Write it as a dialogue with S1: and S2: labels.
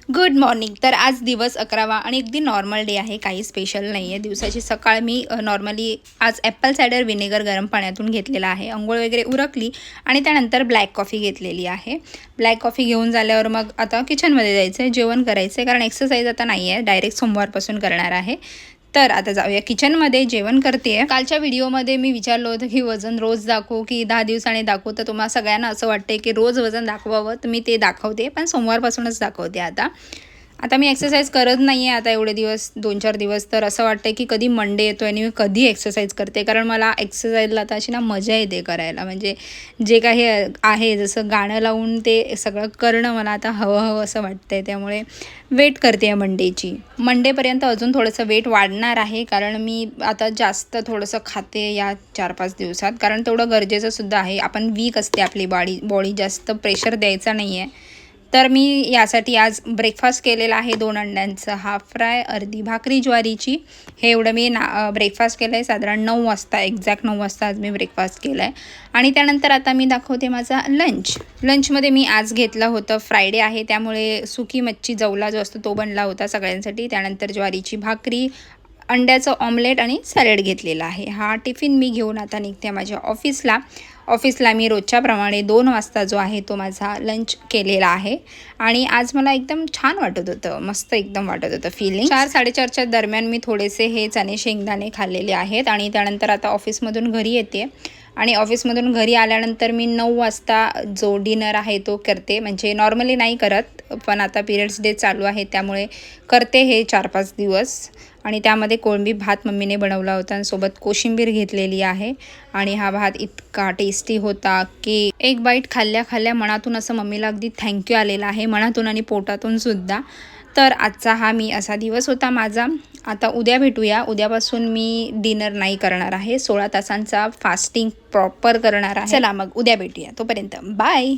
S1: Good morning. तर आज दिवस 11वा आणि अगदी नॉर्मल डे आहे, काही स्पेशल नाही आहे. दिवसाची सकाळ मी नॉर्मली आज ॲपल सायडर व्हिनेगर गरम पाण्यातून घेतलेला आहे. अंघोळ वगैरे उरकली आणि त्यानंतर ब्लॅक कॉफी घेतलेली आहे. ब्लॅक कॉफी घेऊन झाल्यावर मग आता किचनमध्ये जायचं आहे, जेवण करायचं आहे, कारण एक्सरसाइज आता नाही आहे, डायरेक्ट सोमवारपासून करणार आहे. तर आता जाऊया किचनमध्ये, जेवण करते आहे. कालच्या व्हिडिओमध्ये मी विचारलं होतं की वजन रोज दाखवू की 10 दिवसांनी दाखवू, तर तुम्हाला सगळ्यांना असं वाटतं की रोज वजन दाखवावं, तर मी ते दाखवते, पण सोमवारपासूनच दाखवते. आता मी एक्सरसाइज करत नाही आहे आता एवढे दिवस, 2-4 दिवस. तर असं वाटतं की कधी मंडे येतो आणि मी कधी एक्सरसाइज करते, कारण मला एक्सरसाइजला आता अशी मजा येते करायला. म्हणजे जे काही आहे, जसं गाणं लावून ते सगळं करणं मला आता हवं असं वाटतं आहे. त्यामुळे वेट करते आहे मंडेची. मंडेपर्यंत अजून थोडंसं वेट वाढणार आहे, कारण मी आता जास्त थोडंसं खाते या 4-5 दिवसात, कारण तेवढं गरजेचंसुद्धा आहे. आपण वीक असते आपली बॉडी जास्त प्रेशर द्यायचा नाही आहे. तर मी यासाठी आज ब्रेकफास्ट केलेला आहे. 2 अंड्यांचं हाफ फ्राय, अर्धी भाकरी ज्वारीची. हे एवढं मी ब्रेकफास्ट केलं आहे. साधारण 9 वाजता, एक्झॅक्ट 9 वाजता आज मी ब्रेकफास्ट केला आहे. आणि त्यानंतर आता मी दाखवते माझा लंचमध्ये मी आज घेतलं होतं, फ्रायडे आहे त्यामुळे सुकी मच्छी जवला जो असतो तो बनला होता सगळ्यांसाठी. त्यानंतर ज्वारीची भाकरी, अंड्याचं ऑमलेट आणि सॅलड घेतलेला आहे. हा टिफिन मी घेऊन आता निघते माझ्या ऑफिसला मी रोजच्याप्रमाणे 2 वाजता जो आहे तो माझा लंच केलेला आहे. आणि आज मला एकदम छान वाटत होतं, मस्त एकदम वाटत होतं फिलिंग. 4-4:30च्या दरम्यान मी थोडेसे हे चणे शेंगदाणे खाल्लेले आहेत. आणि त्यानंतर आता ऑफिसमधून घरी येते आणि ऑफिसमधून घरी आल्यानंतर मी 9 वाजता जो डिनर आहे तो करते. म्हणजे नॉर्मली नाही करत, पण आता पिरियड्स डे चालू आहे त्यामुळे करते हे 4-5 दिवस. आणि त्यामध्ये कोळंबी भात मम्मीने बनवला होता आणि सोबत कोशिंबीर घेतलेली आहे. आणि हा भात इतका टेस्टी होता की एक बाईट खाल्ल्या मनातून असं मम्मीला अगदी थँक्यू आलेला आहे, मनातून आणि पोटातून सुद्धा. तर आजचा हा असा दिवस होता माझा. आता उद्या भेटूया. उद्यापासून मी डिनर नाही करणार आहे, 16 तासांचा फास्टिंग प्रॉपर करणार आहे. चला मग उद्या भेटूया, तोपर्यंत बाय.